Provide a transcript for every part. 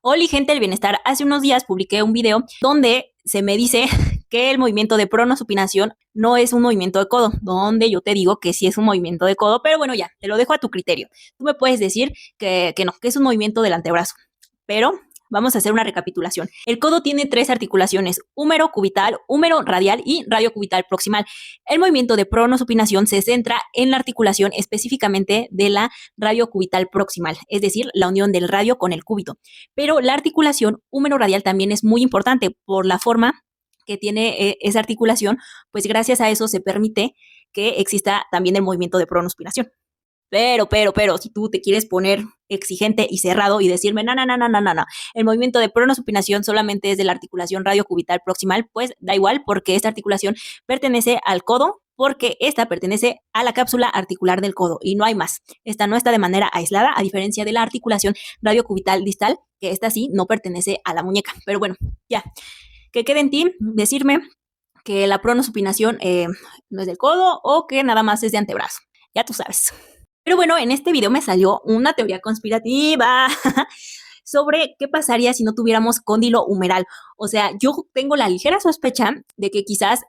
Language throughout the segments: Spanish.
Hola, gente del bienestar. Hace unos días publiqué un video donde se me dice que el movimiento de pronosupinación no es un movimiento de codo, donde yo te digo que sí es un movimiento de codo, pero bueno, ya, te lo dejo a tu criterio. Tú me puedes decir que no, que es un movimiento del antebrazo, pero vamos a hacer una recapitulación. El codo tiene tres articulaciones: húmero cubital, húmero radial y radio cubital proximal. El movimiento de pronosupinación se centra en la articulación específicamente de la radio cubital proximal, es decir, la unión del radio con el cúbito. Pero la articulación húmero radial también es muy importante por la forma que tiene esa articulación, pues gracias a eso se permite que exista también el movimiento de pronospinación. Pero, si tú te quieres poner exigente y cerrado y decirme, no, el movimiento de pronosupinación solamente es de la articulación radiocubital proximal, pues da igual, porque esta articulación pertenece al codo, porque esta pertenece a la cápsula articular del codo y no hay más. Esta no está de manera aislada, a diferencia de la articulación radiocubital distal, que esta sí no pertenece a la muñeca. Pero bueno, ya, que quede en ti decirme que la pronosupinación no es del codo o que nada más es de antebrazo. Ya tú sabes. Pero bueno, en este video me salió una teoría conspirativa sobre qué pasaría si no tuviéramos cóndilo humeral. O sea, yo tengo la ligera sospecha de que quizás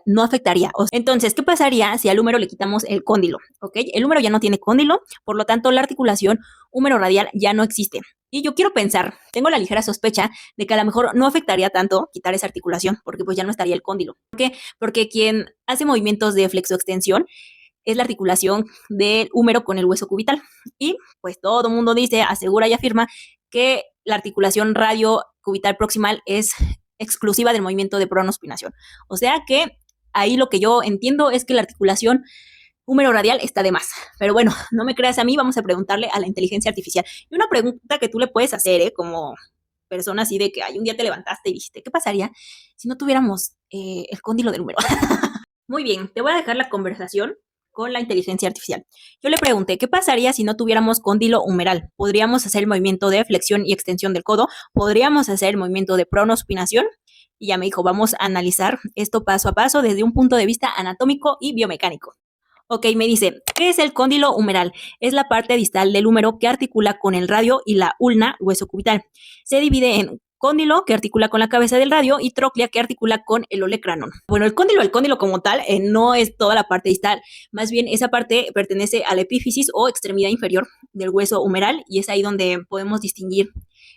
no afectaría. Entonces, ¿qué pasaría si al húmero le quitamos el cóndilo? ¿Ok? El húmero ya no tiene cóndilo, por lo tanto la articulación húmero radial ya no existe. Y yo quiero pensar, tengo la ligera sospecha de que a lo mejor no afectaría tanto quitar esa articulación, porque pues ya no estaría el cóndilo. ¿Por qué? Porque quien hace movimientos de flexoextensión es la articulación del húmero con el hueso cubital. Y pues todo el mundo dice, asegura y afirma que la articulación radio-cubital proximal es exclusiva del movimiento de pronospinación. O sea que ahí lo que yo entiendo es que la articulación húmero radial está de más. Pero bueno, no me creas a mí, vamos a preguntarle a la inteligencia artificial. Y una pregunta que tú le puedes hacer, como persona así de que un día te levantaste y dijiste, ¿qué pasaría si no tuviéramos el cóndilo del húmero? Muy bien, te voy a dejar la conversación con la inteligencia artificial. Yo le pregunté, ¿qué pasaría si no tuviéramos cóndilo humeral? ¿Podríamos hacer el movimiento de flexión y extensión del codo? ¿Podríamos hacer el movimiento de pronospinación? Y ya me dijo, vamos a analizar esto paso a paso desde un punto de vista anatómico y biomecánico. Ok, me dice, ¿qué es el cóndilo humeral? Es la parte distal del húmero que articula con el radio y la ulna, hueso cubital. Se divide en cóndilo, que articula con la cabeza del radio, y tróclea, que articula con el olecranon. Bueno, el cóndilo como tal, no es toda la parte distal. Más bien, esa parte pertenece a la epífisis o extremidad inferior del hueso humeral, y es ahí donde podemos distinguir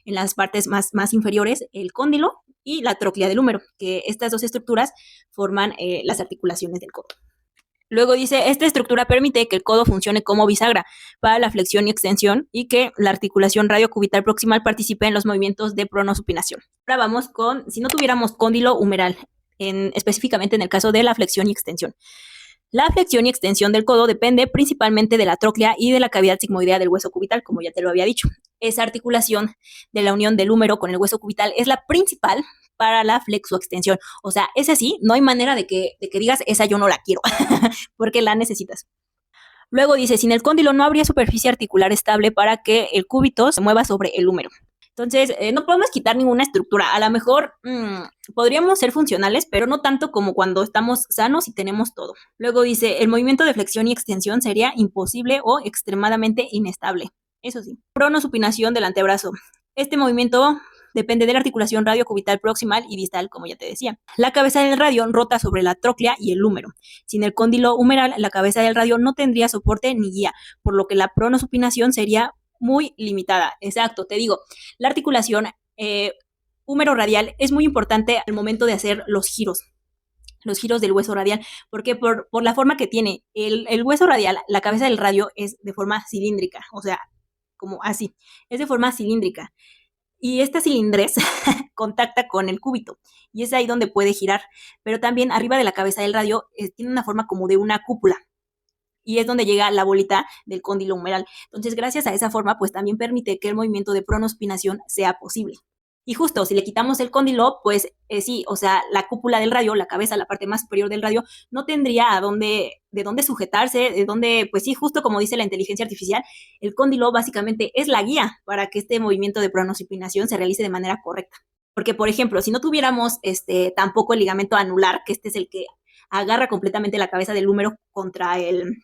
en las partes más inferiores el cóndilo y la tróclea del húmero, que estas dos estructuras forman las articulaciones del codo. Luego dice, esta estructura permite que el codo funcione como bisagra para la flexión y extensión y que la articulación radiocubital proximal participe en los movimientos de pronosupinación. Ahora vamos con, si no tuviéramos cóndilo humeral, específicamente en el caso de la flexión y extensión. La flexión y extensión del codo depende principalmente de la tróclea y de la cavidad sigmoidea del hueso cubital, como ya te lo había dicho. Esa articulación de la unión del húmero con el hueso cubital es la principal para la flexoextensión. O sea, esa sí, no hay manera de que digas, esa yo no la quiero, porque la necesitas. Luego dice, sin el cóndilo no habría superficie articular estable para que el cúbito se mueva sobre el húmero. Entonces, no podemos quitar ninguna estructura. A lo mejor podríamos ser funcionales, pero no tanto como cuando estamos sanos y tenemos todo. Luego dice, el movimiento de flexión y extensión sería imposible o extremadamente inestable. Eso sí. Pronosupinación del antebrazo. Este movimiento depende de la articulación radiocubital proximal y distal, como ya te decía. La cabeza del radio rota sobre la tróclea y el húmero. Sin el cóndilo humeral, la cabeza del radio no tendría soporte ni guía, por lo que la pronosupinación sería muy limitada. Exacto, te digo, la articulación húmero radial es muy importante al momento de hacer los giros del hueso radial, porque por la forma que tiene el hueso radial, la cabeza del radio es de forma cilíndrica, o sea, como así, es de forma cilíndrica. Y esta cilindrez contacta con el cúbito y es ahí donde puede girar, pero también arriba de la cabeza del radio tiene una forma como de una cúpula y es donde llega la bolita del cóndilo humeral. Entonces, gracias a esa forma, pues también permite que el movimiento de pronospinación sea posible. Y justo, si le quitamos el cóndilo, pues sí, o sea, la cúpula del radio, la cabeza, la parte más superior del radio, no tendría de dónde sujetarse, de dónde, pues sí, justo como dice la inteligencia artificial, el cóndilo básicamente es la guía para que este movimiento de pronosupinación se realice de manera correcta. Porque, por ejemplo, si no tuviéramos tampoco el ligamento anular, que este es el que agarra completamente la cabeza del húmero contra el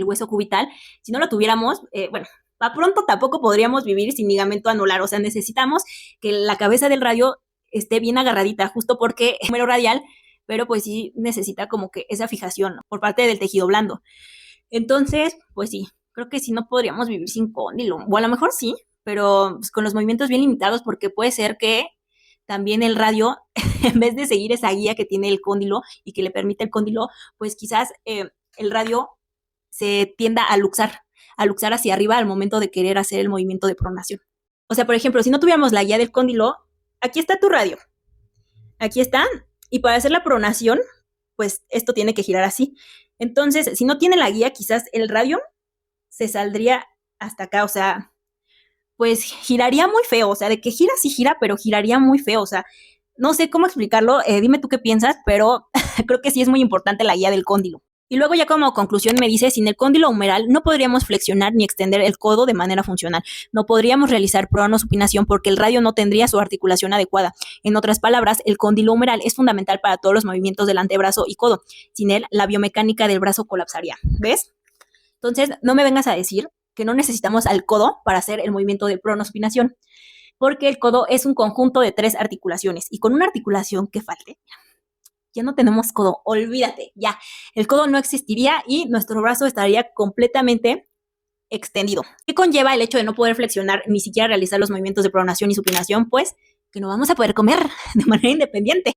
hueso cubital, si no lo tuviéramos, bueno, Pa' pronto tampoco podríamos vivir sin ligamento anular, o sea, necesitamos que la cabeza del radio esté bien agarradita, justo porque es número radial, pero pues sí necesita como que esa fijación, ¿no?, por parte del tejido blando. Entonces, pues sí, creo que sí no podríamos vivir sin cóndilo, o a lo mejor sí, pero pues, con los movimientos bien limitados, porque puede ser que también el radio, en vez de seguir esa guía que tiene el cóndilo y que le permite el cóndilo, pues quizás el radio se tienda a luxar hacia arriba al momento de querer hacer el movimiento de pronación. O sea, por ejemplo, si no tuviéramos la guía del cóndilo, aquí está tu radio, aquí está, y para hacer la pronación, pues esto tiene que girar así. Entonces, si no tiene la guía, quizás el radio se saldría hasta acá, o sea, pues giraría muy feo, o sea, de que gira sí gira, pero giraría muy feo, o sea, no sé cómo explicarlo, dime tú qué piensas, pero creo que sí es muy importante la guía del cóndilo. Y luego ya como conclusión me dice, sin el cóndilo humeral no podríamos flexionar ni extender el codo de manera funcional. No podríamos realizar pronosupinación porque el radio no tendría su articulación adecuada. En otras palabras, el cóndilo humeral es fundamental para todos los movimientos del antebrazo y codo. Sin él, la biomecánica del brazo colapsaría. ¿Ves? Entonces, no me vengas a decir que no necesitamos al codo para hacer el movimiento de pronosupinación, porque el codo es un conjunto de 3 articulaciones y con una articulación que falte, ya no tenemos codo, olvídate, ya, el codo no existiría y nuestro brazo estaría completamente extendido. ¿Qué conlleva el hecho de no poder flexionar ni siquiera realizar los movimientos de pronación y supinación? Pues que no vamos a poder comer de manera independiente.